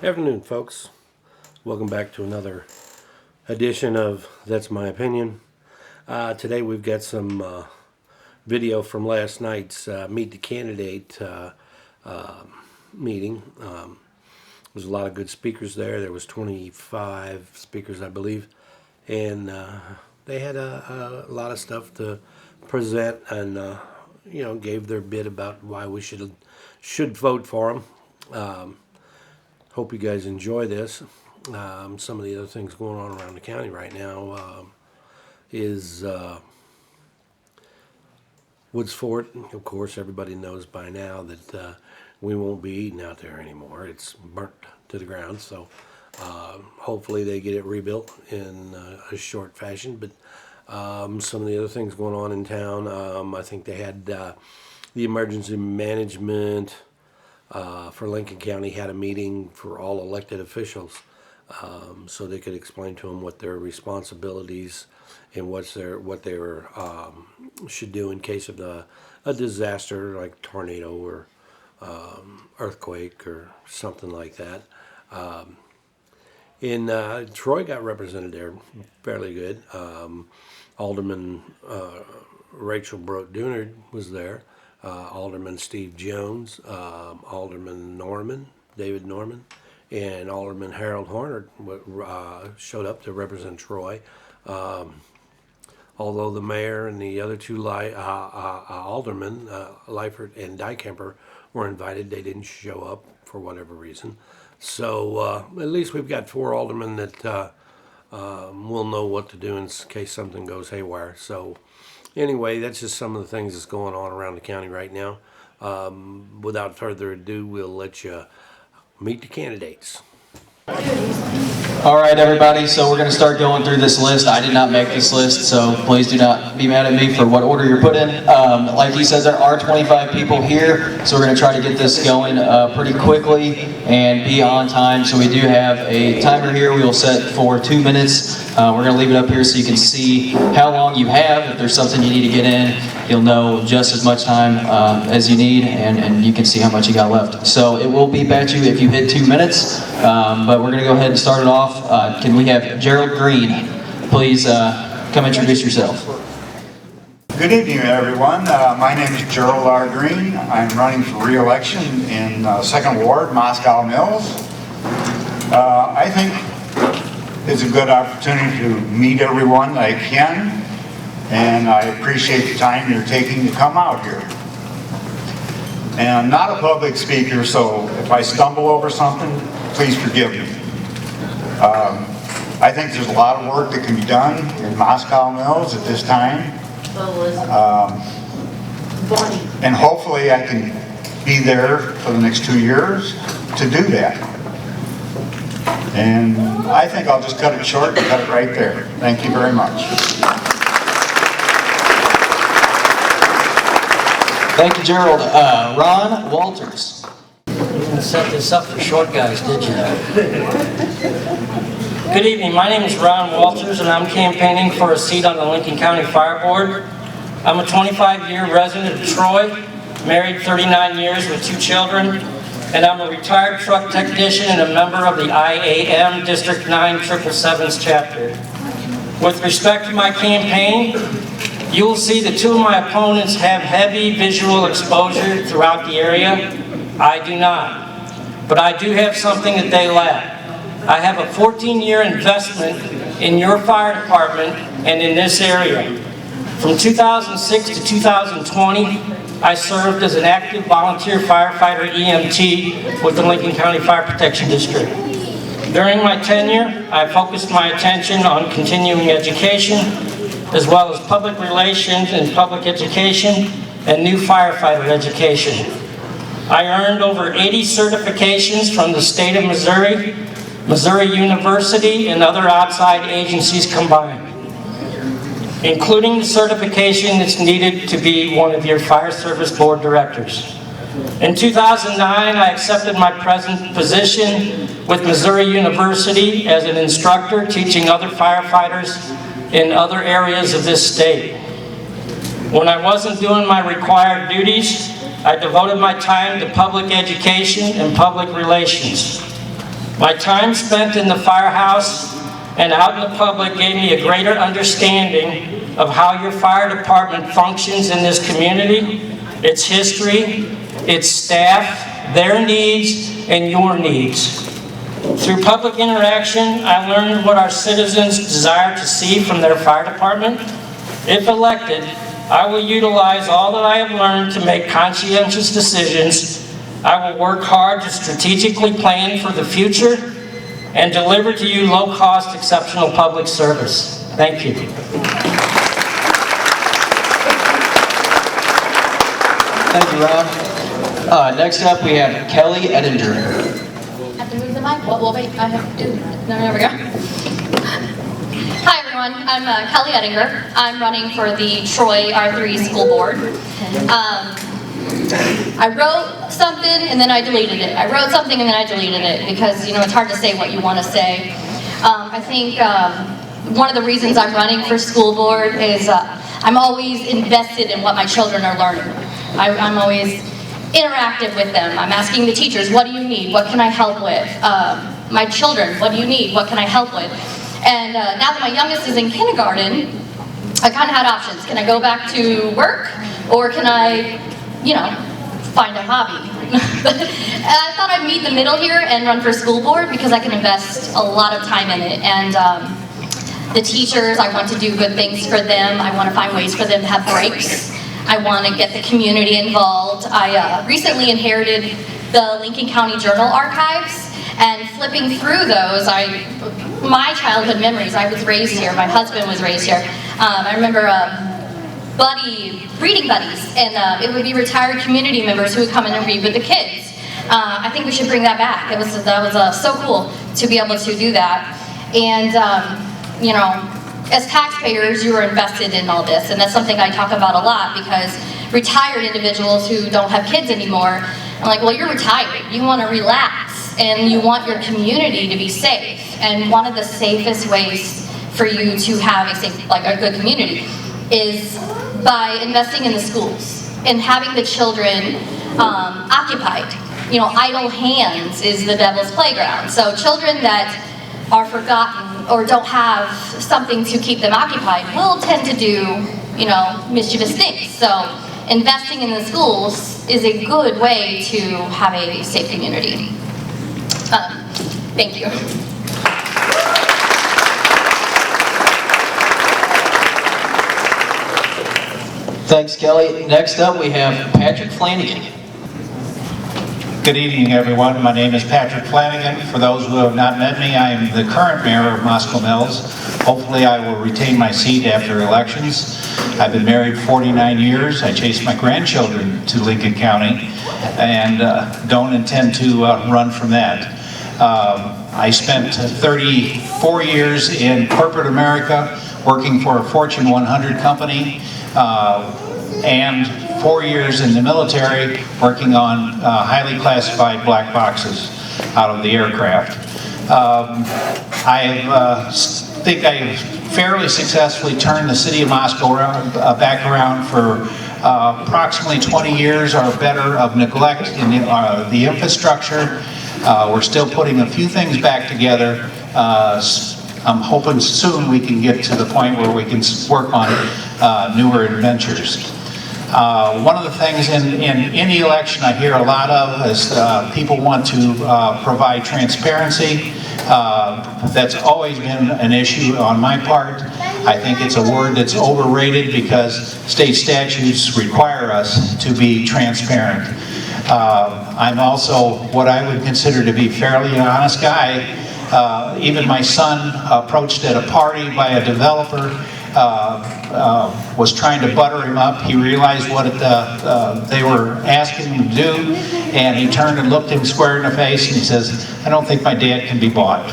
Afternoon, folks. Welcome back to another edition of That's My Opinion. Today we've got some video from last night's Meet the Candidate meeting. There was a lot of good speakers there. There was 25 speakers, I believe, and they had a lot of stuff to present, and gave their bit about why we should vote for them. Hope you guys enjoy this. Some of the other things going on around the county right now is Woods Fort. Of course, everybody knows by now that we won't be eating out there anymore. It's burnt to the ground, so hopefully they get it rebuilt in a short fashion. But some of the other things going on in town, I think they had the emergency management for Lincoln County had a meeting for all elected officials, so they could explain to them what their responsibilities and what they should do in case of a disaster like tornado or earthquake or something like that. Troy got represented there fairly good. Alderman Rachel Brodt-Doonard was there. Alderman Steve Jones, Alderman David Norman, and Alderman Harold Horner showed up to represent Troy. Although the mayor and the other two aldermen, Leifert and Dykemper, were invited, they didn't show up for whatever reason. So at least we've got 4 aldermen that will know what to do in case something goes haywire. So anyway, that's just some of the things that's going on around the county right now. Without further ado, we'll let you meet the candidates. All right, everybody, so we're going to start going through this list. I did not make this list, so please do not be mad at me for what order you're put in. Like he says, there are 25 people here, so we're going to try to get this going pretty quickly and be on time. So we do have a timer here. We will set for 2 minutes. We're going to leave it up here so you can see how long you have. If there's something you need to get in, you'll know just as much time as you need, and you can see how much you got left. So it will beep at you if you hit 2 minutes, but we're going to go ahead and start it off. Can we have Gerald Green? Please come introduce yourself. Good evening, everyone. My name is Gerald R. Green. I'm running for re-election in 2nd Ward, Moscow Mills. I think it's a good opportunity to meet everyone I can, and I appreciate the time you're taking to come out here. And I'm not a public speaker, so if I stumble over something, please forgive me. I think there's a lot of work that can be done in Moscow Mills at this time. And hopefully I can be there for the next 2 years to do that. And I think I'll just cut it short and cut it right there. Thank you very much. Thank you, Gerald. Ron Walters. You didn't set this up for short guys, did you? Good evening. My name is Ron Walters, and I'm campaigning for a seat on the Lincoln County Fire Board. I'm a 25-year resident of Troy, married 39 years with 2 children, and I'm a retired truck technician and a member of the IAM District 9 777's chapter. With respect to my campaign, you will see that 2 of my opponents have heavy visual exposure throughout the area. I do not, but I do have something that they lack. I have a 14-year investment in your fire department and in this area. From 2006 to 2020, I served as an active volunteer firefighter EMT with the Lincoln County Fire Protection District. During my tenure, I focused my attention on continuing education, as well as public relations and public education, and new firefighter education. I earned over 80 certifications from the state of Missouri, Missouri University, and other outside agencies combined, including the certification that's needed to be one of your fire service board directors. In 2009, I accepted my present position with Missouri University as an instructor teaching other firefighters in other areas of this state. When I wasn't doing my required duties, I devoted my time to public education and public relations. My time spent in the firehouse and out in the public gave me a greater understanding of how your fire department functions in this community, its history, its staff, their needs, and your needs. Through public interaction, I learned what our citizens desire to see from their fire department. If elected, I will utilize all that I have learned to make conscientious decisions. I will work hard to strategically plan for the future and deliver to you low-cost, exceptional public service. Thank you. Thank you, Ron. Next up, we have Kelly Ettinger. I have to move the mic? Well, wait, I have to do it. No, there we go. Hi, everyone. I'm Kelly Ettinger. I'm running for the Troy R3 School Board. I wrote something and then I deleted it. I wrote something and then I deleted it because, you know, it's hard to say what you want to say. I think one of the reasons I'm running for school board is I'm always invested in what my children are learning. I'm always interactive with them. I'm asking the teachers, what do you need? What can I help with? My children, what do you need? What can I help with? And now that my youngest is in kindergarten, I kind of had options. Can I go back to work or can I, you know, find a hobby? And I thought I'd meet the middle here and run for school board because I can invest a lot of time in it. And the teachers, I want to do good things for them. I want to find ways for them to have breaks. I want to get the community involved. I recently inherited the Lincoln County Journal archives, and flipping through those, my childhood memories, I was raised here, my husband was raised here. I remember reading buddies, and it would be retired community members who would come in and read with the kids. I think we should bring that back. That was so cool to be able to do that. And you know, as taxpayers, you are invested in all this, and that's something I talk about a lot because retired individuals who don't have kids anymore, I'm like, well, you're retired. You want to relax, and you want your community to be safe. And one of the safest ways for you to have a good community is by investing in the schools and having the children occupied. You know, idle hands is the devil's playground. So children that are forgotten or don't have something to keep them occupied will tend to do, you know, mischievous things. So investing in the schools is a good way to have a safe community. Thank you. Thanks, Kelly. Next up, we have Patrick Flanagan. Good evening, everyone. My name is Patrick Flanagan. For those who have not met me, I am the current mayor of Moscow Mills. Hopefully, I will retain my seat after elections. I've been married 49 years. I chased my grandchildren to Lincoln County and don't intend to run from that. I spent 34 years in corporate America working for a Fortune 100 company and 4 years in the military working on highly classified black boxes out of the aircraft. I think I fairly successfully turned the city of Moscow back around for approximately 20 years or better of neglect in the infrastructure. We're still putting a few things back together. I'm hoping soon we can get to the point where we can work on newer adventures. One of the things in any election I hear a lot of is people want to provide transparency. That's always been an issue on my part. I think it's a word that's overrated because state statutes require us to be transparent. I'm also what I would consider to be fairly an honest guy. Even my son, approached at a party by a developer, was trying to butter him up. He realized what they were asking him to do, and he turned and looked him square in the face and he says, "I don't think my dad can be bought."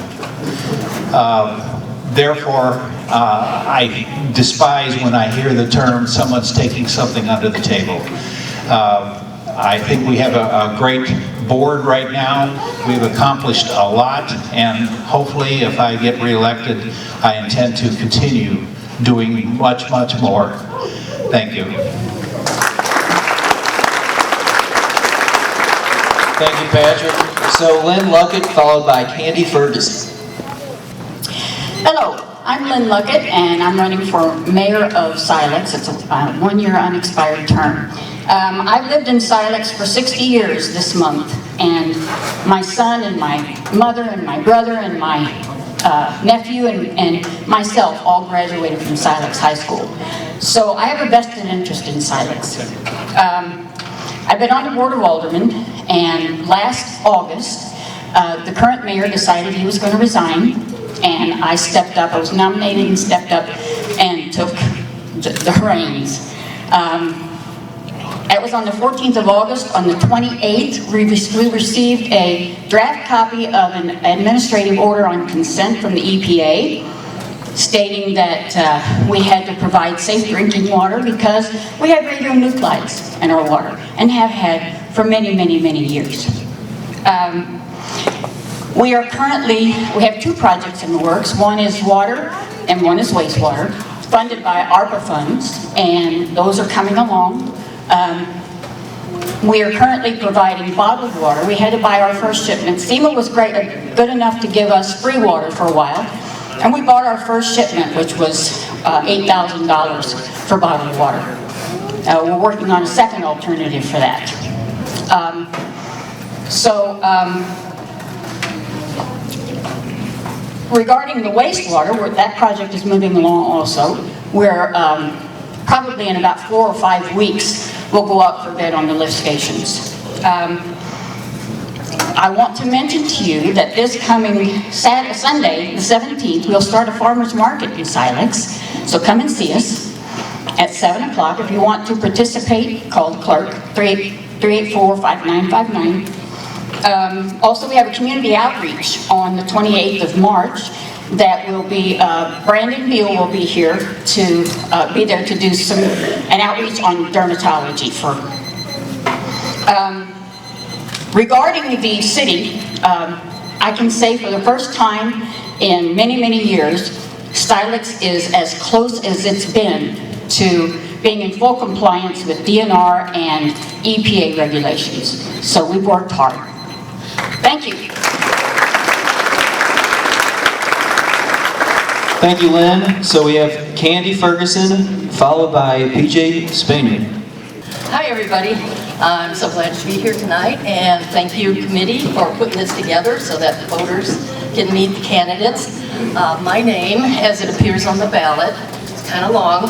Therefore, I despise when I hear the term someone's taking something under the table. I think we have a great board right now. We've accomplished a lot, and hopefully, if I get reelected, I intend to continue doing much, much more. Thank you. Thank you, Patrick. So Lynn Luckett, followed by Candy Ferguson. Hello, I'm Lynn Luckett, and I'm running for mayor of Silex. It's a one-year unexpired term. I've lived in Silex for 60 years this month, and my son and my mother and my brother and my nephew and myself all graduated from Silex High School. So I have a vested interest in Silex. I've been on the board of aldermen, and last August, the current mayor decided he was going to resign, and I stepped up. I was nominated and stepped up and took the reins. That was on the 14th of August. On the 28th, we received a draft copy of an administrative order on consent from the EPA, stating that we had to provide safe drinking water because we had radionuclides in our water and have had for many, many, many years. We have two projects in the works. One is water and one is wastewater, funded by ARPA funds, and those are coming along. We are currently providing bottled water. We had to buy our first shipment. SEMA was good enough to give us free water for a while, and we bought our first shipment, which was $8,000 for bottled water. We're working on a second alternative for that. Regarding the wastewater, that project is moving along also. We're probably in about 4 or 5 weeks, we'll go out for bid on the lift stations. I want to mention to you that this coming Sunday, the 17th, we'll start a farmer's market in Silex. So come and see us at 7 o'clock. If you want to participate, call the clerk, 384-5959. Also, we have a community outreach on the 28th of March that will be, Brandon Beal will be here to be there to do an outreach on dermatology. Regarding the city, I can say for the first time in many, many years, Silex is as close as it's been to being in full compliance with DNR and EPA regulations. So we've worked hard. Thank you. Thank you, Lynn. So we have Candy Ferguson, followed by PJ Spaniard. Hi, everybody. I'm so glad to be here tonight, and thank you, committee, for putting this together so that the voters can meet the candidates. My name, as it appears on the ballot, it's kind of long.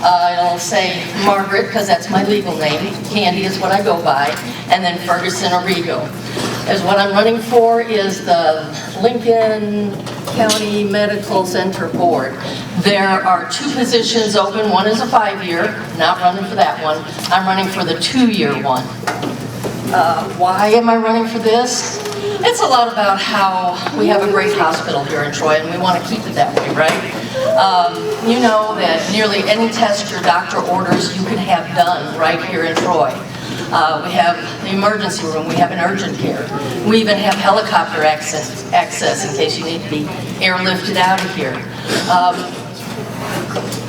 I'll say Margaret, because that's my legal name. Candy is what I go by, and then Ferguson Arrigo. As what I'm running for is the Lincoln County Medical Center Board. There are 2 positions open. One is a 5-year, not running for that one. I'm running for the 2-year one. Why am I running for this? It's a lot about how we have a great hospital here in Troy, and we want to keep it that way, right? You know that nearly any test your doctor orders, you can have done right here in Troy. We have the emergency room, we have an urgent care. We even have helicopter access in case you need to be airlifted out of here.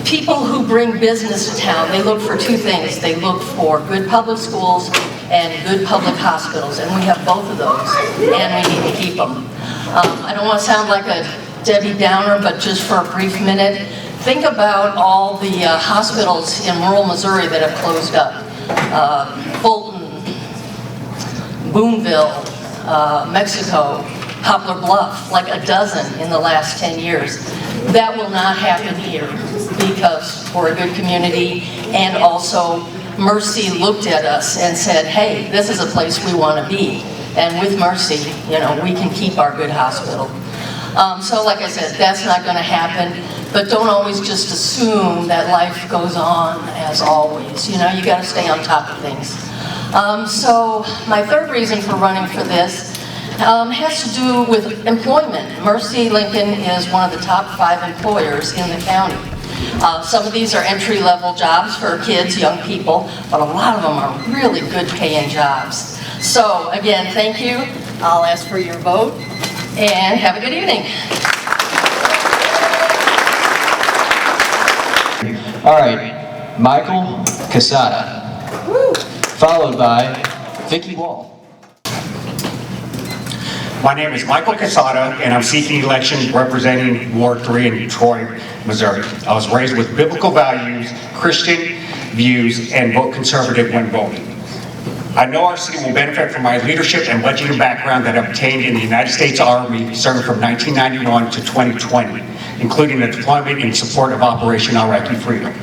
People who bring business to town, they look for 2 things. They look for good public schools and good public hospitals, and we have both of those, and we need to keep them. I don't want to sound like a Debbie Downer, but just for a brief minute, think about all the hospitals in rural Missouri that have closed up. Fulton, Boonville, Mexico, Poplar Bluff, like a dozen in the last 10 years. That will not happen here because we're a good community, and also Mercy looked at us and said, hey, this is a place we want to be. And with Mercy, you know, we can keep our good hospital. So like I said, that's not going to happen, but don't always just assume that life goes on as always. You know, you got to stay on top of things. So my third reason for running for this has to do with employment. Mercy Lincoln is one of the top 5 employers in the county. Some of these are entry-level jobs for kids, young people, but a lot of them are really good paying jobs. So again, thank you. I'll ask for your vote and have a good evening. All right, Michael Casada, followed by Vicky Wall. My name is Michael Casada, and I'm seeking election representing Ward 3 in Troy, Missouri. I was raised with biblical values, Christian views, and vote conservative when voting. I know our city will benefit from my leadership and budgeting background that I've obtained in the United States Army, serving from 1991 to 2020, including the deployment in support of Operation Iraqi Freedom.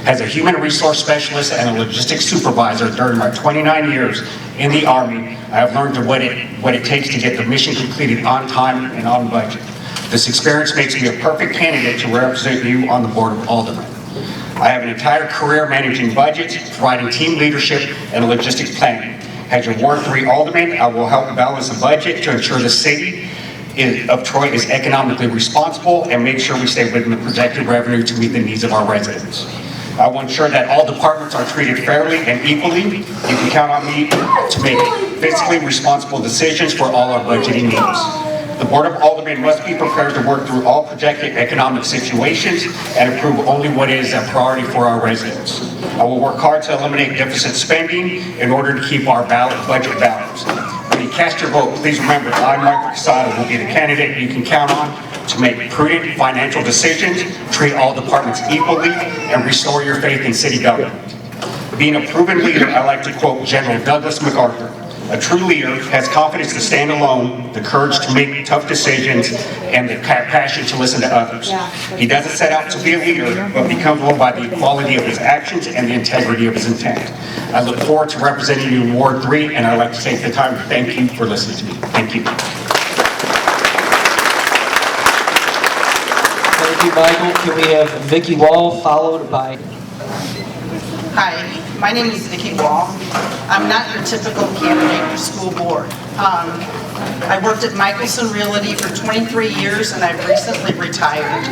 As a human resource specialist and a logistics supervisor during my 29 years in the Army, I have learned what it takes to get the mission completed on time and on budget. This experience makes me a perfect candidate to represent you on the Board of Aldermen. I have an entire career managing budgets, providing team leadership, and logistics planning. As your Ward 3 Alderman, I will help balance the budget to ensure the city of Troy is economically responsible and make sure we stay within the projected revenue to meet the needs of our residents. I will ensure that all departments are treated fairly and equally. You can count on me to make fiscally responsible decisions for all our budgeting needs. The Board of Aldermen must be prepared to work through all projected economic situations and approve only what is a priority for our residents. I will work hard to eliminate deficit spending in order to keep our budget balanced. When you cast your vote, please remember I, Michael Casada, will be the candidate you can count on to make prudent financial decisions, treat all departments equally, and restore your faith in city government. Being a proven leader, I like to quote General Douglas MacArthur. A true leader has confidence to stand alone, the courage to make tough decisions, and the passion to listen to others. He doesn't set out to be a leader, but becomes one by the quality of his actions and the integrity of his intent. I look forward to representing you in Ward 3, and I'd like to take the time to thank you for listening to me. Thank you. Thank you, Michael. Can we have Vicky Wall followed by... Hi, my name is Vicky Wall. I'm not your typical candidate for school board. I worked at Michelson Realty for 23 years and I've recently retired.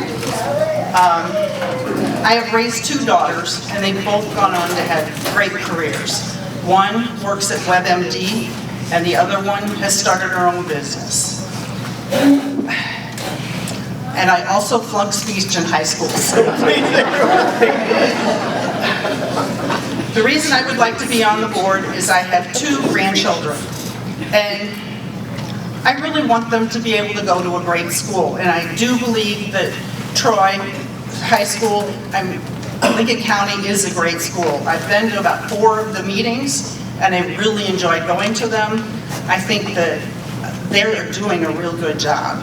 I have raised two daughters and they've both gone on to have great careers. One works at WebMD and the other one has started her own business. And I also flunked speech in high school. So the reason I would like to be on the board is I have two grandchildren. And I really want them to be able to go to a great school. And I do believe that Troy High School, Lincoln County is a great school. I've been to about 4 of the meetings and I really enjoy going to them. I think that they're doing a real good job.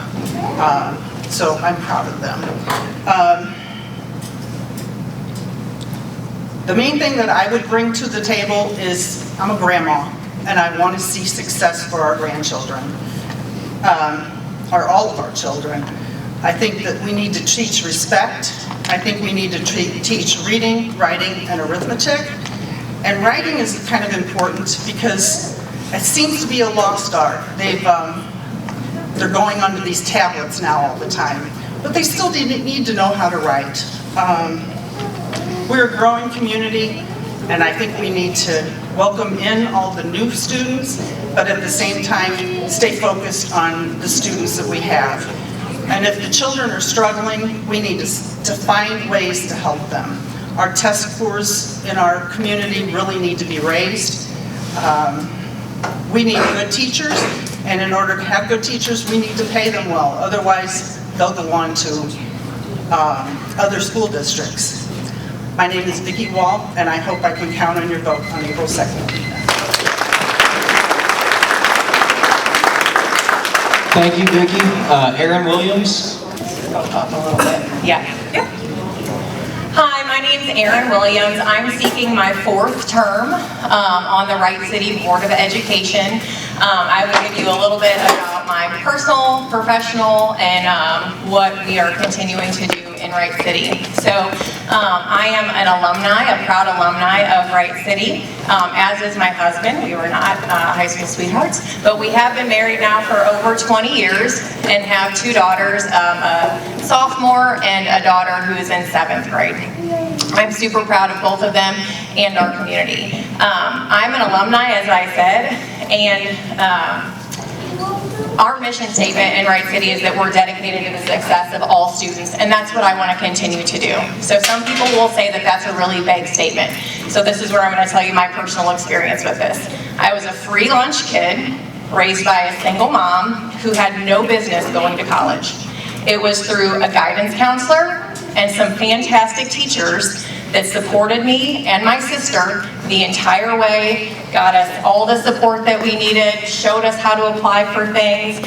So I'm proud of them. The main thing that I would bring to the table is I'm a grandma and I want to see success for our grandchildren, or all of our children. I think that we need to teach respect. I think we need to teach reading, writing, and arithmetic. And writing is kind of important because it seems to be a lost art. They're going onto these tablets now all the time, but they still need to know how to write. We're a growing community, and I think we need to welcome in all the new students, but at the same time, stay focused on the students that we have. And if the children are struggling, we need to find ways to help them. Our test scores in our community really need to be raised. We need good teachers, and in order to have good teachers, we need to pay them well. Otherwise, they'll go on to other school districts. My name is Vicky Wall, and I hope I can count on your vote on April 2nd. Thank you, Vicky. Erin Williams. Yeah. Hi, my name's Erin Williams. I'm seeking my 4th term on the Wright City Board of Education. I will give you a little bit about about my personal, professional, and what we are continuing to do in Wright City. So I am an alumni, a proud alumni of Wright City, as is my husband. We were not high school sweethearts, but we have been married now for over 20 years and have 2 daughters, a sophomore and a daughter who is in 7th grade. I'm super proud of both of them and our community. I'm an alumni, as I said, and our mission statement in Wright City is that we're dedicated to the success of all students, and that's what I want to continue to do. So some people will say that that's a really vague statement. So this is where I'm going to tell you my personal experience with this. I was a free lunch kid raised by a single mom who had no business going to college. It was through a guidance counselor and some fantastic teachers that supported me and my sister the entire way, got us all the support that we needed, showed us how to apply for things,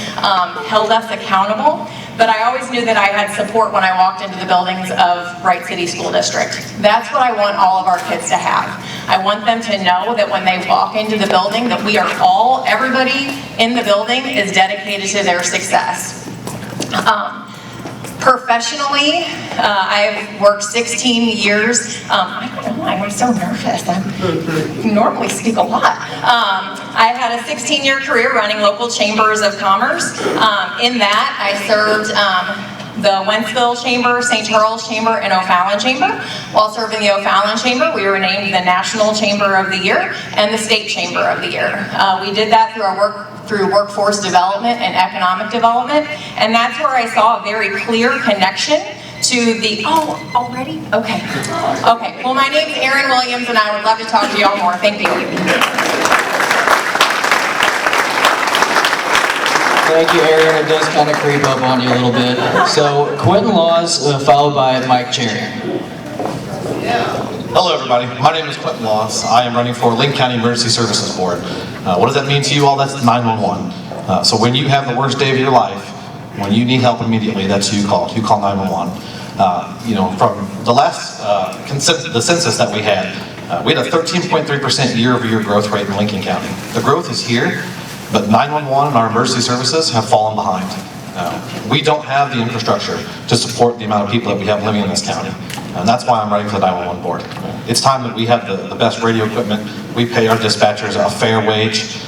held us accountable. But I always knew that I had support when I walked into the buildings of Wright City School District. That's what I want all of our kids to have. I want them to know that when they walk into the building that we are all, everybody in the building is dedicated to their success. Professionally, I've worked 16 years. I don't know, I'm so nervous. I normally speak a lot. I had a 16-year career running local chambers of commerce. In that, I served the Wentzville Chamber, St. Charles Chamber, and O'Fallon Chamber. While serving the O'Fallon Chamber, we were named the National Chamber of the Year and the State Chamber of the Year. We did that through our through workforce development and economic development, and that's where I saw a very clear connection to the, already? Okay. Okay, well my name's Erin Williams and I would love to talk to y'all more. Thank you. Thank you, Erin. It does kind of creep up on you a little bit. So, Quentin Laws, followed by Mike Cherry. Hello everybody, my name is Quentin Laws. I am running for Lincoln County Emergency Services Board. What does that mean to you all? That's 911. So when you have the worst day of your life, when you need help immediately, that's who you call. You call 911. From the last the census that we had a 13.3% year-over-year growth rate in Lincoln County. The growth is here, but 911 and our emergency services have fallen behind. We don't have the infrastructure to support the amount of people that we have living in this county. And that's why I'm running for the 911 board. It's time that we have the best radio equipment. We pay our dispatchers a fair wage.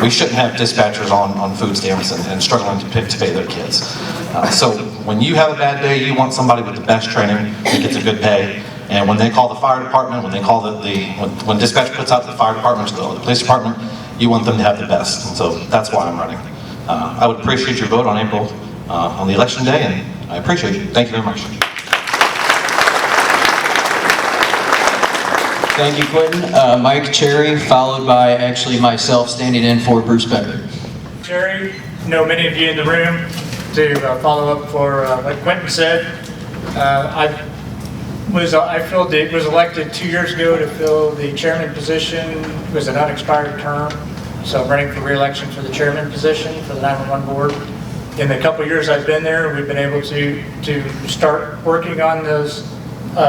We shouldn't have dispatchers on food stamps and struggling to pay their kids. So when you have a bad day, you want somebody with the best training that gets a good pay. And when they call the fire department, when they call when dispatch puts out the fire department or the police department, you want them to have the best. And so that's why I'm running. I would appreciate your vote on April, on the election day, and I appreciate it. Thank you very much. Thank you, Quentin. Mike Cherry, followed by actually myself standing in for Bruce Becker. Cherry, know many of you in the room. To follow up for what Quentin said, I was elected 2 years ago to fill the chairman position. It was an unexpired term, so I'm running for re-election for the chairman position for the 911 board. In the couple years I've been there, we've been able to start working on those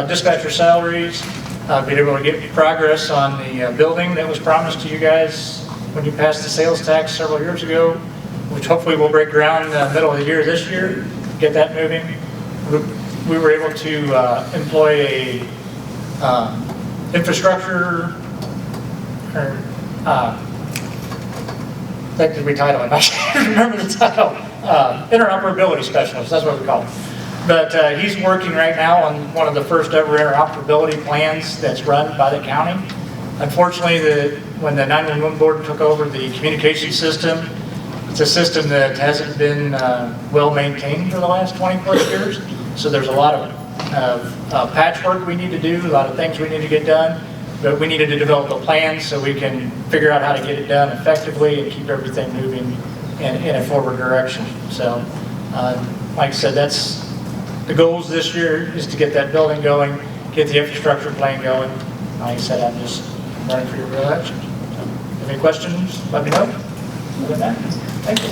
dispatcher salaries. Been able to get progress on the building that was promised to you guys when you passed the sales tax several years ago, which hopefully will break ground in the middle of the year this year, get that moving. We were able to employ a infrastructure, that could be title, I can't remember the title, interoperability specialist, that's what we call it. But he's working right now on one of the first ever interoperability plans that's run by the county. Unfortunately, when the 911 board took over the communication system, it's a system that hasn't been well maintained for the last 20 plus years. So there's a lot of patchwork we need to do, a lot of things we need to get done. But we needed to develop a plan so we can figure out how to get it done effectively and keep everything moving in a forward direction. So, like I said, that's the goals this year, is to get that building going, get the infrastructure plan going. Like I said, I'm just running for your re-election. So, if any questions, let me know. Other than that, thank you.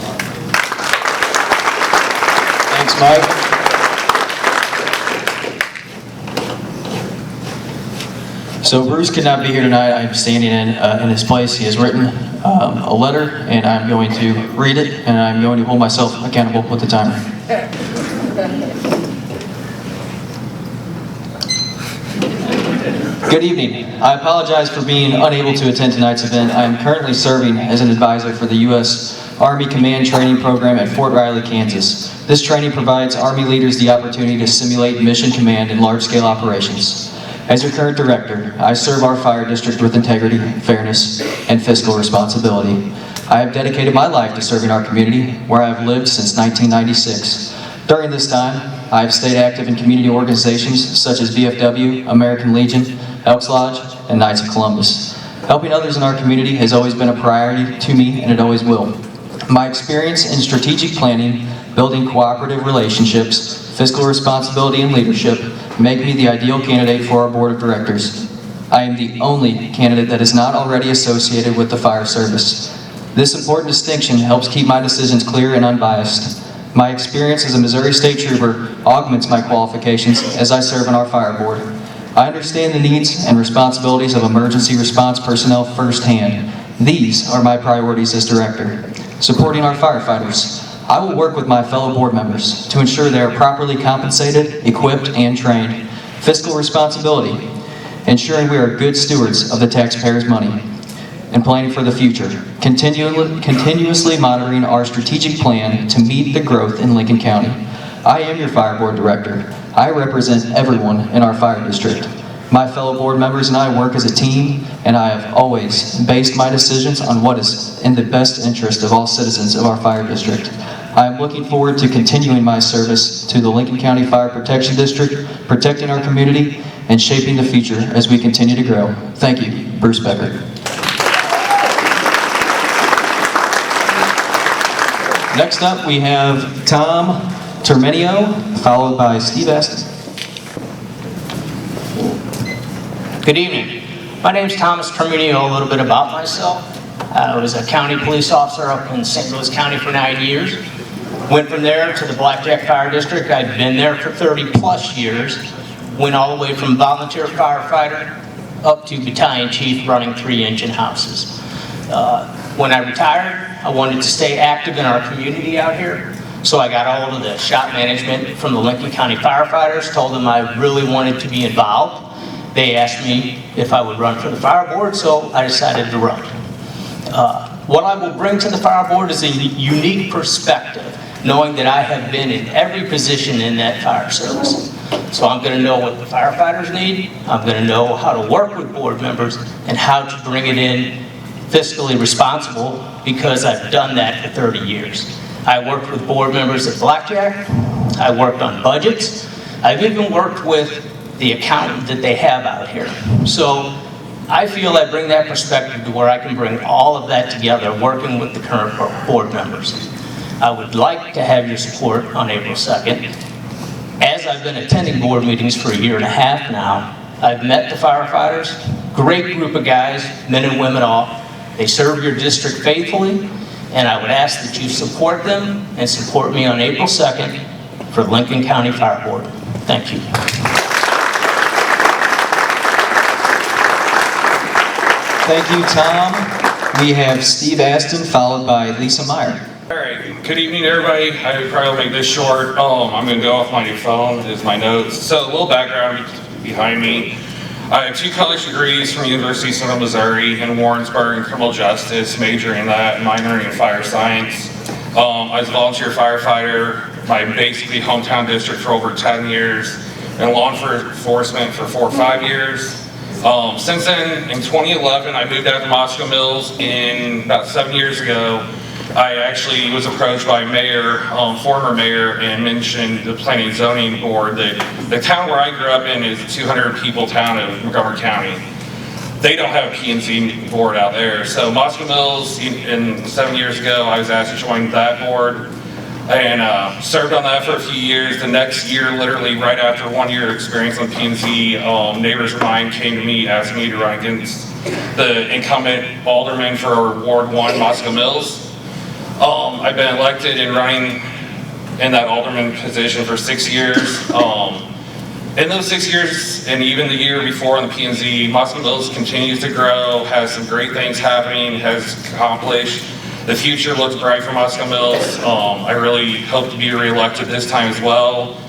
Thanks, Mike. So Bruce could not be here tonight. I'm standing in his place. He has written a letter, and I'm going to read it, and I'm going to hold myself accountable with the timer. Good evening. I apologize for being unable to attend tonight's event. I am currently serving as an advisor for the U.S. Army Command Training Program at Fort Riley, Kansas. This training provides Army leaders the opportunity to simulate mission command in large-scale operations. As your current director, I serve our fire district with integrity, fairness, and fiscal responsibility. I have dedicated my life to serving our community, where I have lived since 1996. During this time, I have stayed active in community organizations such as VFW, American Legion, Elks Lodge, and Knights of Columbus. Helping others in our community has always been a priority to me, and it always will. My experience in strategic planning, building cooperative relationships, fiscal responsibility, and leadership make me the ideal candidate for our board of directors. I am the only candidate that is not already associated with the fire service. This important distinction helps keep my decisions clear and unbiased. My experience as a Missouri State Trooper augments my qualifications as I serve on our fire board. I understand the needs and responsibilities of emergency response personnel firsthand. These are my priorities as director. Supporting our firefighters. I will work with my fellow board members to ensure they are properly compensated, equipped, and trained. Fiscal responsibility. Ensuring we are good stewards of the taxpayers' money. And planning for the future. Continuously monitoring our strategic plan to meet the growth in Lincoln County. I am your fire board director. I represent everyone in our fire district. My fellow board members and I work as a team, and I have always based my decisions on what is in the best interest of all citizens of our fire district. I am looking forward to continuing my service to the Lincoln County Fire Protection District, protecting our community, and shaping the future as we continue to grow. Thank you, Bruce Becker. Next up, we have Tom Termenio, followed by Steve Aston. Good evening. My name is Thomas Termenio. A little bit about myself. I was a county police officer up in St. Louis County for 9 years. Went from there to the Blackjack Fire District. I'd been there for 30 plus years. Went all the way from volunteer firefighter up to battalion chief running 3 engine houses. When I retired, I wanted to stay active in our community out here. So I got all of the shop management from the Lincoln County firefighters, told them I really wanted to be involved. They asked me if I would run for the fire board, so I decided to run. What I will bring to the fire board is a unique perspective, knowing that I have been in every position in that fire service. So I'm going to know what the firefighters need, I'm going to know how to work with board members, and how to bring it in fiscally responsible, because I've done that for 30 years. I worked with board members at Blackjack, I worked on budgets, I've even worked with the accountant that they have out here. So I feel I bring that perspective to where I can bring all of that together, working with the current board members. I would like to have your support on April 2nd. As I've been attending board meetings for 1.5 years now, I've met the firefighters, great group of guys, men and women all. They serve your district faithfully, and I would ask that you support them and support me on April 2nd for Lincoln County Fire Board. Thank you. Thank you, Tom. We have Steve Aston, followed by Lisa Meyer. All right, good evening, everybody. I probably will make this short. I'm going to go off my new phone as my notes. So a little background behind me. I have 2 college degrees from the University of Central Missouri in Warrensburg in criminal justice, majoring in that, minoring in fire science. I was a volunteer firefighter, my basically hometown district for over 10 years, and law enforcement for 4 or 5 years. Since then, in 2011, I moved out to Moscow Mills about 7 years ago. I actually was approached by mayor, former mayor, and mentioned the Planning and Zoning Board that the town where I grew up in is a 200 people town of Montgomery County. They don't have a P&Z board out there. So Moscow Mills, 7 years ago, I was asked to join that board and served on that for a few years. The next year, literally right after 1 year of experience on P&Z, neighbors of mine came to me asking me to run against the incumbent alderman for Ward 1, Moscow Mills. I've been elected and running in that alderman position for 6 years. In those 6 years, and even the year before on the P&Z, Moscow Mills continues to grow, has some great things happening, has accomplished. The future looks bright for Moscow Mills. I really hope to be reelected this time as well,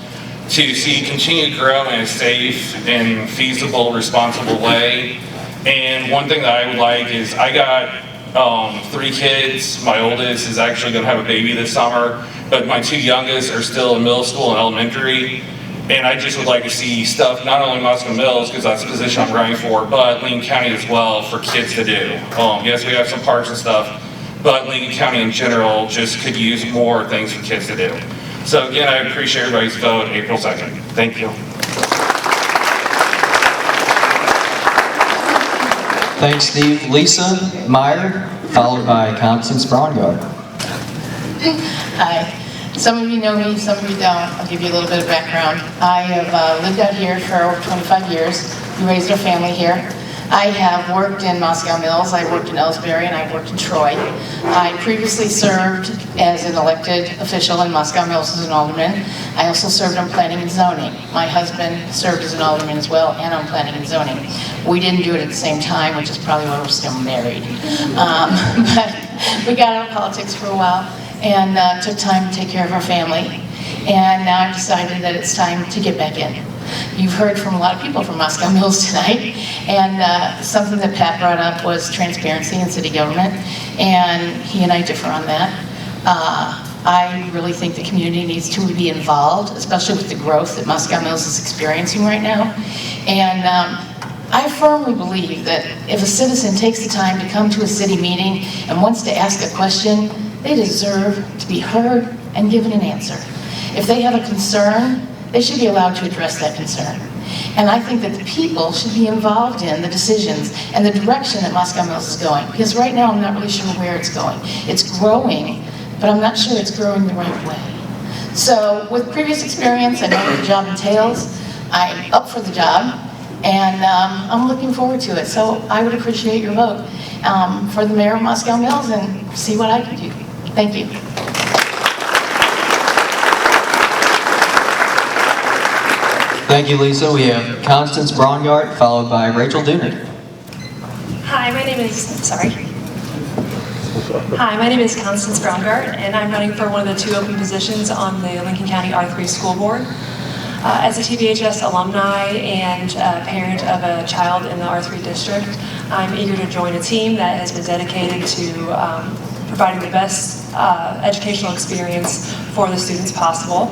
to see continued growth in a safe and feasible, responsible way. And one thing that I would like is, I got 3 kids. My oldest is actually going to have a baby this summer, but my 2 youngest are still in middle school and elementary. And I just would like to see stuff, not only Moscow Mills, because that's the position I'm running for, but Lincoln County as well, for kids to do. Yes, we have some parks and stuff, but Lincoln County in general just could use more things for kids to do. So again, I appreciate everybody's vote April 2nd. Thank you. Thanks, Steve. Lisa Meyer, followed by Constance Braungart. Hi. Some of you know me, some of you don't. I'll give you a little bit of background. I have lived out here for over 25 years. We raised our family here. I have worked in Moscow Mills, I worked in Ellsbury, and I worked in Troy. I previously served as an elected official in Moscow Mills as an alderman. I also served on planning and zoning. My husband served as an alderman as well, and on planning and zoning. We didn't do it at the same time, which is probably why we're still married. But we got out of politics for a while, and took time to take care of our family. And now I've decided that it's time to get back in. You've heard from a lot of people from Moscow Mills tonight, and something that Pat brought up was transparency in city government, and he and I differ on that. I really think the community needs to be involved, especially with the growth that Moscow Mills is experiencing right now. And I firmly believe that if a citizen takes the time to come to a city meeting and wants to ask a question, they deserve to be heard and given an answer. If they have a concern, they should be allowed to address that concern. And I think that the people should be involved in the decisions and the direction that Moscow Mills is going. Because right now I'm not really sure where it's going. It's growing, but I'm not sure it's growing the right way. So with previous experience, I know what the job entails. I'm up for the job, and I'm looking forward to it. So I would appreciate your vote for the mayor of Moscow Mills and see what I can do. Thank you. Thank you, Lisa. We have Constance Braungart, followed by Rachel Dooner. Hi, my name is Constance Braungart, and I'm running for one of the 2 open positions on the Lincoln County R3 School Board. As a TVHS alumni and a parent of a child in the R3 district, I'm eager to join a team that has been dedicated to providing the best educational experience for the students possible.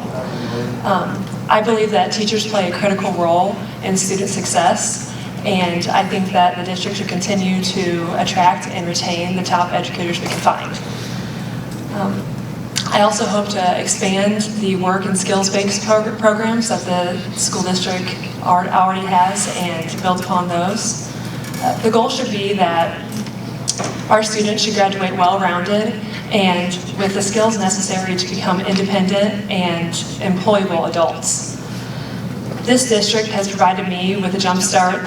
I believe that teachers play a critical role in student success, and I think that the district should continue to attract and retain the top educators we can find. I also hope to expand the work and skills-based programs that the school district already has and build upon those. The goal should be that our students should graduate well-rounded and with the skills necessary to become independent and employable adults. This district has provided me with a jump start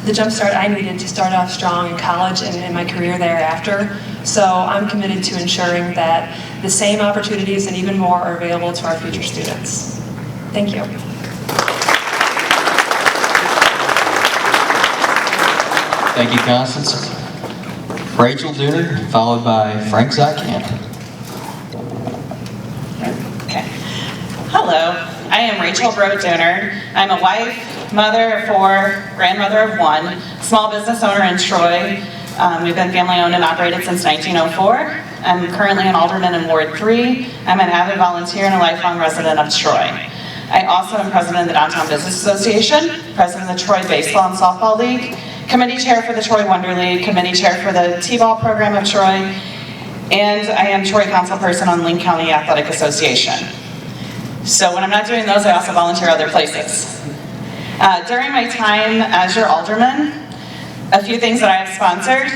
the jump start I needed to start off strong in college and in my career thereafter. So I'm committed to ensuring that the same opportunities and even more are available to our future students. Thank you. Thank you, Constance. Rachel Dooner, followed by Frank Zykamp. Okay. Hello, I am Rachel Dooner. I'm a wife, mother of 4, grandmother of 1, small business owner in Troy. We've been family owned and operated since 1904. I'm currently an alderman in Ward 3. I'm an avid volunteer and a lifelong resident of Troy. I also am president of the Downtown Business Association, president of the Troy Baseball and Softball League, committee chair for the Troy Wonder League, committee chair for the T-ball program of Troy, and I am Troy councilperson on Lincoln County Athletic Association. So when I'm not doing those, I also volunteer other places. During my time as your alderman, a few things that I have sponsored,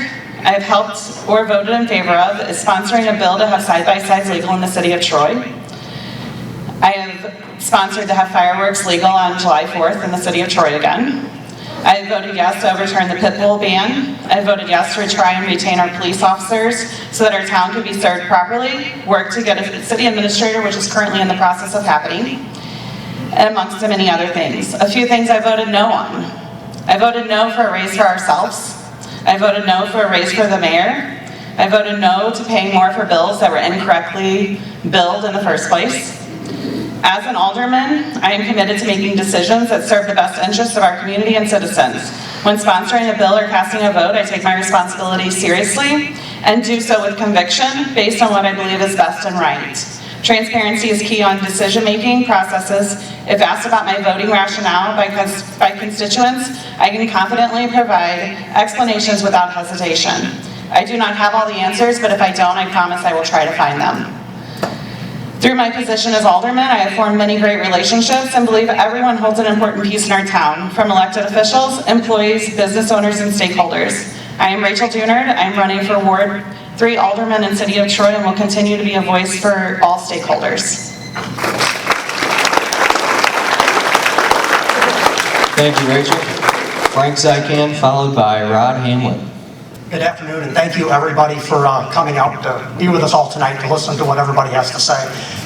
I have helped or voted in favor of is sponsoring a bill to have side-by-sides legal in the city of Troy. I have sponsored to have fireworks legal on July 4th in the city of Troy again. I have voted yes to overturn the pit bull ban. I have voted yes to try and retain our police officers so that our town can be served properly, work to get a city administrator, which is currently in the process of happening. and amongst many other things. A few things I voted no on. I voted no for a raise for ourselves. I voted no for a raise for the mayor. I voted no to paying more for bills that were incorrectly billed in the first place. As an alderman, I am committed to making decisions that serve the best interests of our community and citizens. When sponsoring a bill or casting a vote, I take my responsibility seriously and do so with conviction based on what I believe is best and right. Transparency is key on decision-making processes. If asked about my voting rationale by constituents, I can confidently provide explanations without hesitation. I do not have all the answers, but if I don't, I promise I will try to find them. Through my position as alderman, I have formed many great relationships and believe everyone holds an important piece in our town, from elected officials, employees, business owners, and stakeholders. I am Rachel Dunard. I am running for Ward 3 Alderman in City of Troy and will continue to be a voice for all stakeholders. Thank you, Rachel. Frank Zykan, followed by Rod Hamlin. Good afternoon, and thank you everybody for coming out to be with us all tonight to listen to what everybody has to say.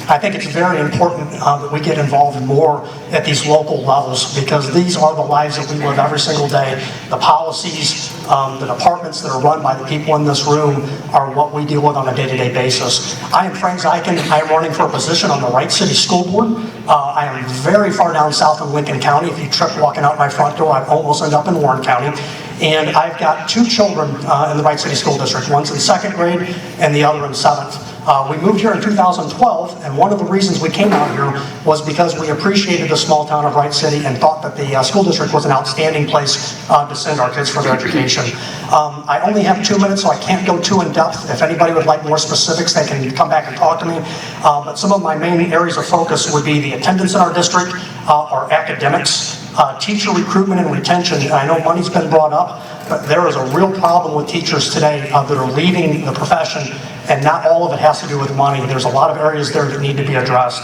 I think it's very important that we get involved more at these local levels, because these are the lives that we live every single day. The policies, the departments that are run by the people in this room are what we deal with on a day-to-day basis. I am Frank Zykan. I am running for a position on the Wright City School Board. I am very far down south in Lincoln County. If you trip walking out my front door, I'd almost end up in Warren County. And I've got 2 children in the Wright City School District. One's in 2nd grade and the other in 7th. We moved here in 2012, and one of the reasons we came out here was because we appreciated the small town of Wright City and thought that the school district was an outstanding place to send our kids for their education. I only have 2 minutes, so I can't go too in depth. If anybody would like more specifics, they can come back and talk to me. But some of my main areas of focus would be the attendance in our district, our academics, teacher recruitment and retention. I know money's been brought up, but there is a real problem with teachers today that are leaving the profession, and not all of it has to do with money. There's a lot of areas there that need to be addressed.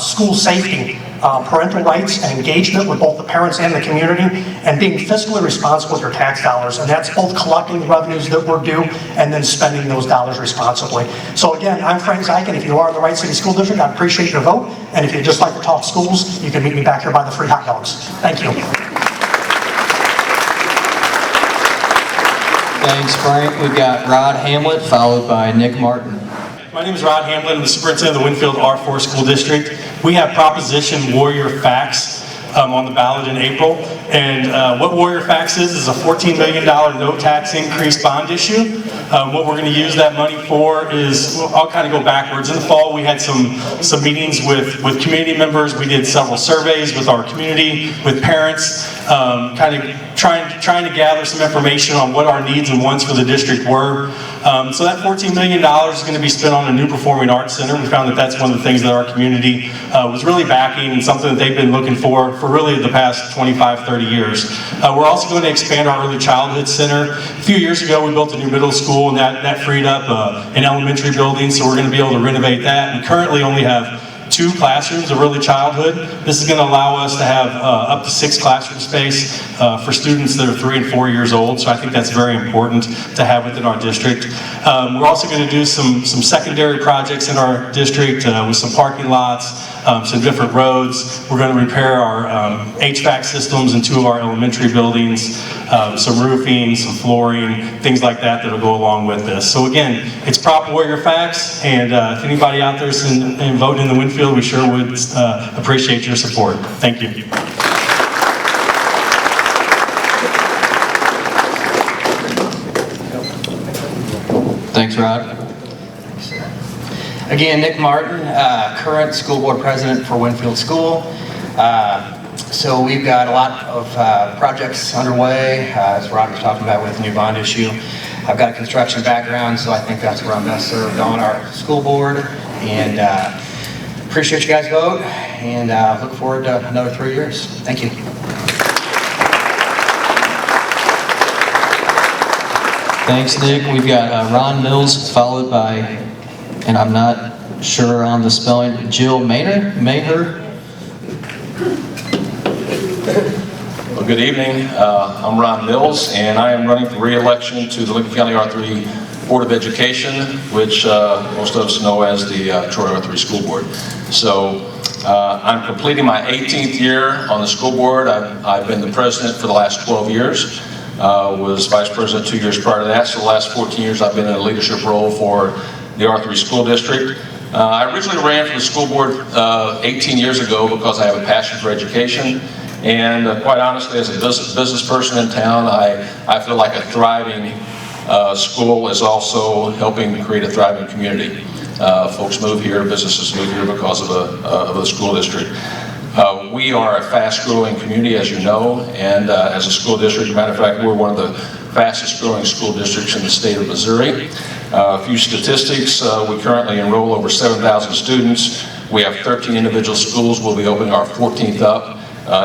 School safety, parental rights and engagement with both the parents and the community, and being fiscally responsible with your tax dollars. And that's both collecting the revenues that we're due and then spending those dollars responsibly. So again, I'm Frank Zykan. If you are in the Wright City School District, I'd appreciate your vote. And if you'd just like to talk schools, you can meet me back here by the free hot dogs. Thank you. Thanks, Frank. We've got Rod Hamlet, followed by Nick Martin. My name is Rod Hamlin. I'm the superintendent of the Winfield R4 School District. We have Proposition Warrior Facts on the ballot in April. And what Warrior Facts is a $14 million no tax increase bond issue. What we're going to use that money for is, well, I'll kind of go backwards. In the fall, we had some meetings with community members. We did several surveys with our community, with parents, kind of trying to gather some information on what our needs and wants for the district were. So that $14 million is going to be spent on a new performing arts center. We found that that's one of the things that our community was really backing, and something that they've been looking for really the past 25, 30 years. We're also going to expand our early childhood center. A few years ago, we built a new middle school, and that freed up an elementary building, so we're going to be able to renovate that. We currently only have 2 classrooms of early childhood. This is going to allow us to have up to 6 classroom space for students that are 3 and 4 years old, so I think that's very important to have within our district. We're also going to do some secondary projects in our district with some parking lots, some different roads. We're going to repair our HVAC systems in 2 of our elementary buildings, some roofing, some flooring, things like that that'll go along with this. So again, it's Prop Warrior Facts, and if anybody out there is voting in the Winfield, we sure would appreciate your support. Thank you. Thanks, Rod. Again, Nick Martin, current school board president for Winfield School. So we've got a lot of projects underway, as Rod was talking about with the new bond issue. I've got a construction background, so I think that's where I'm best served on our school board. And appreciate you guys' vote, and look forward to another 3 years. Thank you. Thanks, Nick. We've got Ron Mills, followed by, and I'm not sure on the spelling, Jill Maher. Well, good evening. I'm Ron Mills, and I am running for re-election to the Lincoln County R3 Board of Education, which most of us know as the Troy R3 School Board. So I'm completing my 18th year on the school board. I've been the president for the last 12 years. Was vice president 2 years prior to that, so the last 14 years I've been in a leadership role for the R3 school district. I originally ran for the school board 18 years ago because I have a passion for education, and quite honestly, as a business person in town, I feel like a thriving school is also helping create a thriving community. Folks move here, businesses move here because of the school district. We are a fast-growing community, as you know, and as a school district, as a matter of fact, we're one of the fastest-growing school districts in the state of Missouri. A few statistics, we currently enroll over 7,000 students. We have 13 individual schools. We'll be opening our 14th up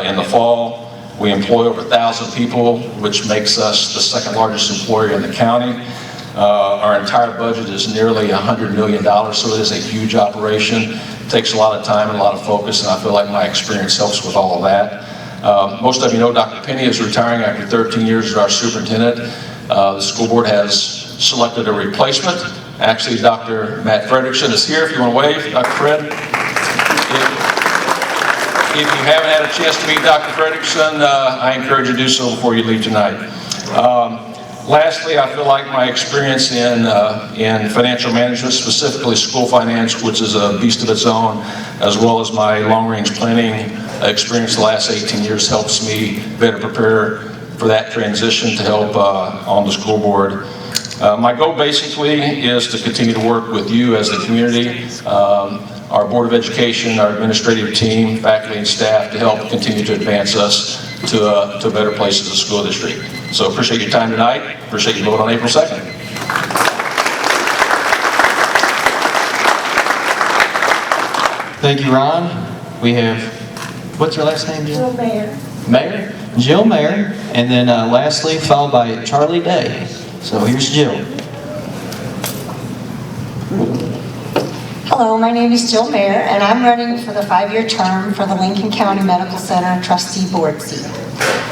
in the fall. We employ over 1,000 people, which makes us the second largest employer in the county. Our entire budget is nearly $100 million, so it is a huge operation. It takes a lot of time and a lot of focus, and I feel like my experience helps with all of that. Most of you know Dr. Penny is retiring after 13 years as our superintendent. The school board has selected a replacement. Actually, Dr. Matt Fredrickson is here, if you want to wave. Dr. Fred. If you haven't had a chance to meet Dr. Fredrickson, I encourage you to do so before you leave tonight. Lastly, I feel like my experience in financial management, specifically school finance, which is a beast of its own, as well as my long-range planning experience the last 18 years, helps me better prepare for that transition to help on the school board. My goal basically is to continue to work with you as the community, our Board of Education, our administrative team, faculty and staff to help continue to advance us to a better place as a school district. So appreciate your time tonight. Appreciate your vote on April 2nd. Thank you, Ron. We have, what's your last name, Jill? Jill Mayer. Mayer? Jill Mayer. And then lastly, followed by Charlie Day. So here's Jill. Hello, my name is Jill Mayer, and I'm running for the 5-year term for the Lincoln County Medical Center Trustee Board seat.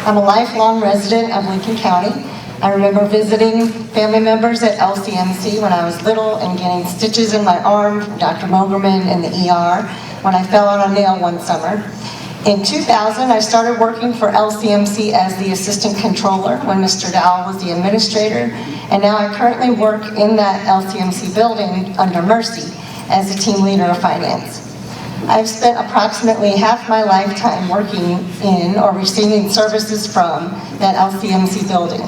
I'm a lifelong resident of Lincoln County. I remember visiting family members at LCMC when I was little and getting stitches in my arm from Dr. Mogerman in the ER when I fell on a nail one summer. In 2000, I started working for LCMC as the assistant controller when Mr. Dowell was the administrator, and now I currently work in that LCMC building under Mercy as a team leader of finance. I've spent approximately half my lifetime working in or receiving services from that LCMC building.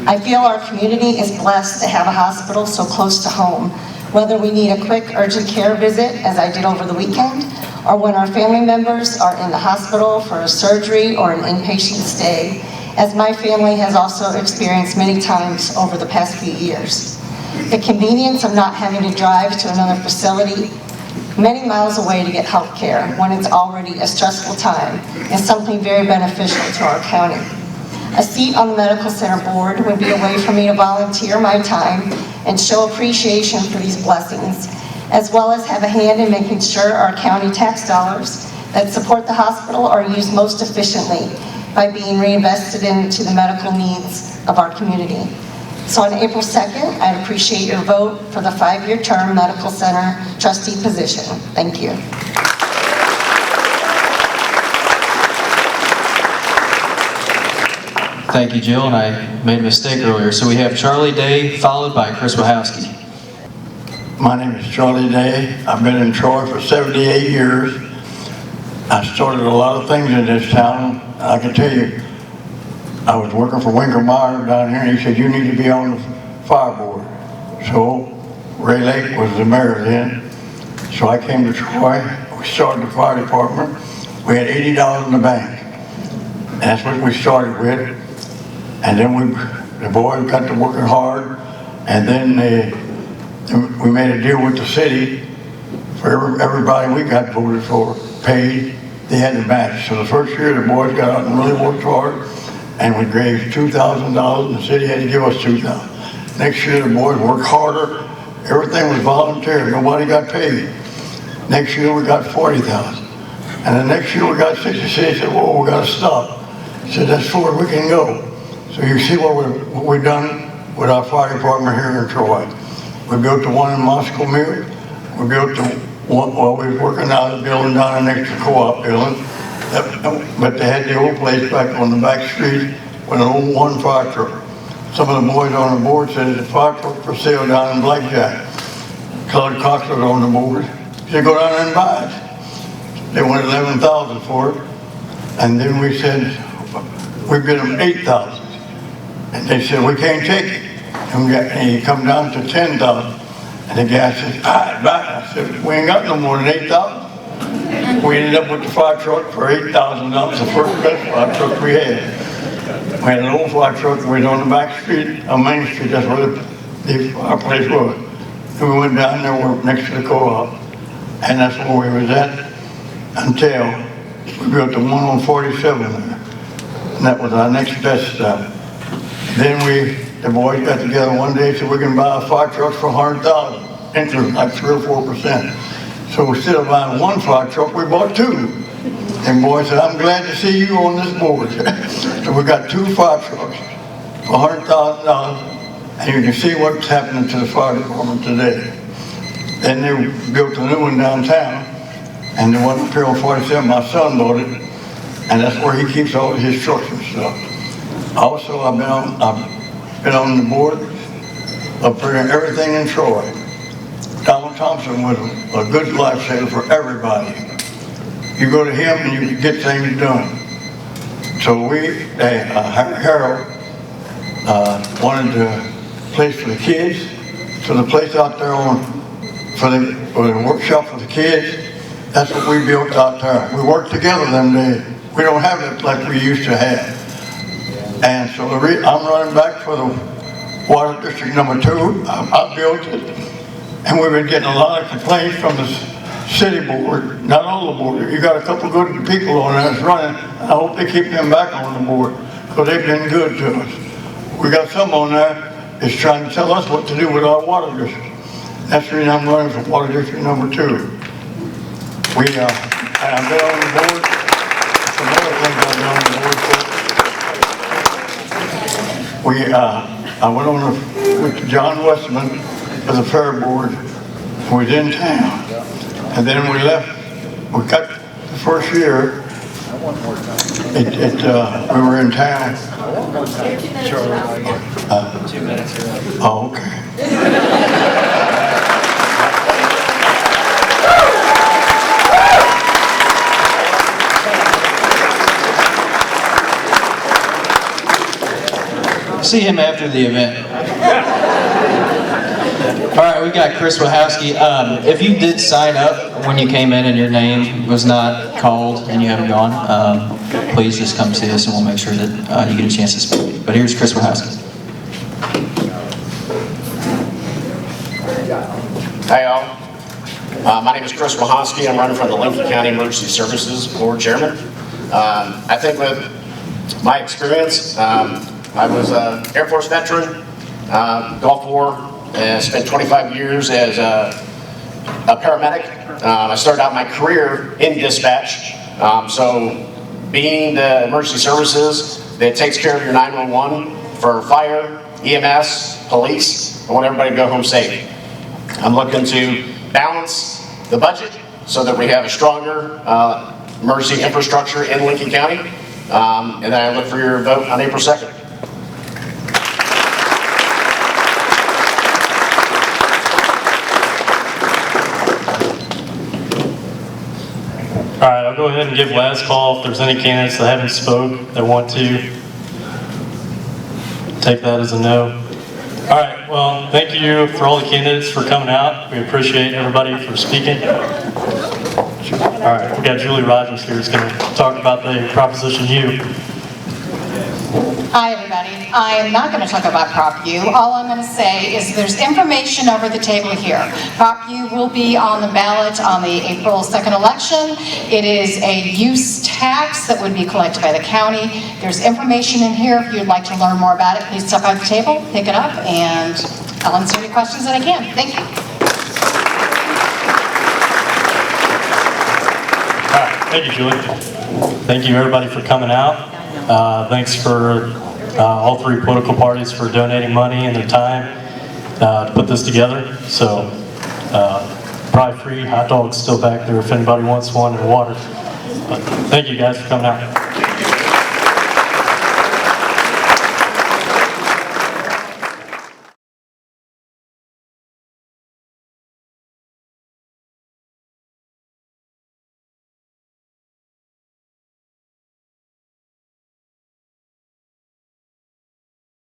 I feel our community is blessed to have a hospital so close to home, whether we need a quick urgent care visit, as I did over the weekend, or when our family members are in the hospital for a surgery or an inpatient stay, as my family has also experienced many times over the past few years. The convenience of not having to drive to another facility many miles away to get health care when it's already a stressful time is something very beneficial to our county. A seat on the Medical Center Board would be a way for me to volunteer my time and show appreciation for these blessings, as well as have a hand in making sure our county tax dollars that support the hospital are used most efficiently by being reinvested into the medical needs of our community. So on April 2nd, I'd appreciate your vote for the 5-year term Medical Center trustee position. Thank you. Thank you, Jill, and I made a mistake earlier. So we have Charlie Day, followed by Chris Wachowski. My name is Charlie Day. I've been in Troy for 78 years. I started a lot of things in this town. I can tell you, I was working for Winger Meyer down here, and he said, you need to be on the fire board. So Ray Lake was the mayor then. So I came to Troy. We started the fire department. We had $80 in the bank. And that's what we started with. And then the boys got to working hard. And then we made a deal with the city for everybody we got voted for, paid. They had to match. So the first year the boys got out and really worked hard. And we raised $2,000, and the city had to give us $2,000. Next year, the boys worked harder. Everything was volunteer. Nobody got paid. Next year, we got $40,000. And the next year, we got 60. The city said, whoa, we got to stop. I said, that's forward, we can go. So you see what we've done with our fire department here in Troy. We built the one in Moscow Mill. We built the Well, we was working out of the building down next to the co-op building, but they had the old place back on the back street with an old one fire truck. Some of the boys on the board said the fire truck for sale down in Blackjack. Claude Cox was on the board. He said, go down there and buy it. They wanted $11,000 for it. And then we said, we bid them $8,000. And they said, we can't take it. And he come down to $10,000. And the guy said, buy it. I said, we ain't got no more than $8,000. We ended up with the fire truck for $8,000, the first best fire truck we had. We had an old fire truck, we was on the back street, on Main Street, that's where our place was. And we went down there, we were next to the co-op, and that's where we was at until we built the one on 47 there. And that was our next best step. Then the boys got together one day and said, we can buy a fire truck for $100,000, interest like 3 or 4%. So instead of buying one fire truck, we bought two. And boys said, I'm glad to see you on this board. So we got 2 fire trucks for $100,000, and you can see what's happening to the fire department today. Then they built a new one downtown, and the one up here on 47, my son bought it, and that's where he keeps all his trucks and stuff. Also, I've been on the board of everything in Troy. Donald Thompson was a good lifesaver for everybody. You go to him and you get things done. So Harold wanted a place for the kids. So the place out there for the workshop for the kids, that's what we built out there. We worked together them days. We don't have it like we used to have. And so I'm running back for the Water District number 2. I built it. And we've been getting a lot of complaints from the city board, not all the board. You got a couple good people on there that's running. I hope they keep them back on the board because they've been good to us. We got some on there that's trying to tell us what to do with our water district. That's the reason I'm running for Water District number 2. And I've been on the board. Some other things I've been on the board for. I went on with John Westman for the fair board. We was in town. And then we left. We got the first year. We were in town. 2 minutes. Oh, okay. See him after the event. All right, we got Chris Wachowski. If you did sign up when you came in and your name was not called and you haven't gone, please just come see us and we'll make sure that you get a chance to speak. But here's Chris Wachowski. Hi all. My name is Chris Wachowski. I'm running for the Lincoln County Emergency Services Board Chairman. I think with my experience, I was an Air Force veteran, Gulf War, and spent 25 years as a paramedic. I started out my career in dispatch. So being the emergency services that takes care of your 911 for fire, EMS, police, I want everybody to go home safe. I'm looking to balance the budget so that we have a stronger emergency infrastructure in Lincoln County. And then I look for your vote on April 2nd. All right, I'll go ahead and give last call if there's any candidates that haven't spoke that want to. Take that as a no. All right, well, thank you for all the candidates for coming out. We appreciate everybody for speaking. All right, we got Julie Rogers here who's going to talk about the Proposition U. Hi, everybody. I am not going to talk about Prop U. All I'm going to say is there's information over the table here. Prop U will be on the ballot on the April 2nd election. It is a use tax that would be collected by the county. There's information in here. If you'd like to learn more about it, please step by the table, pick it up, and I'll answer any questions that I can. Thank you. All right, thank you, Julie. Thank you, everybody, for coming out. Thanks for all 3 political parties for donating money and their time to put this together. So probably free hot dogs still back there if anybody wants one, and water. But thank you guys for coming out.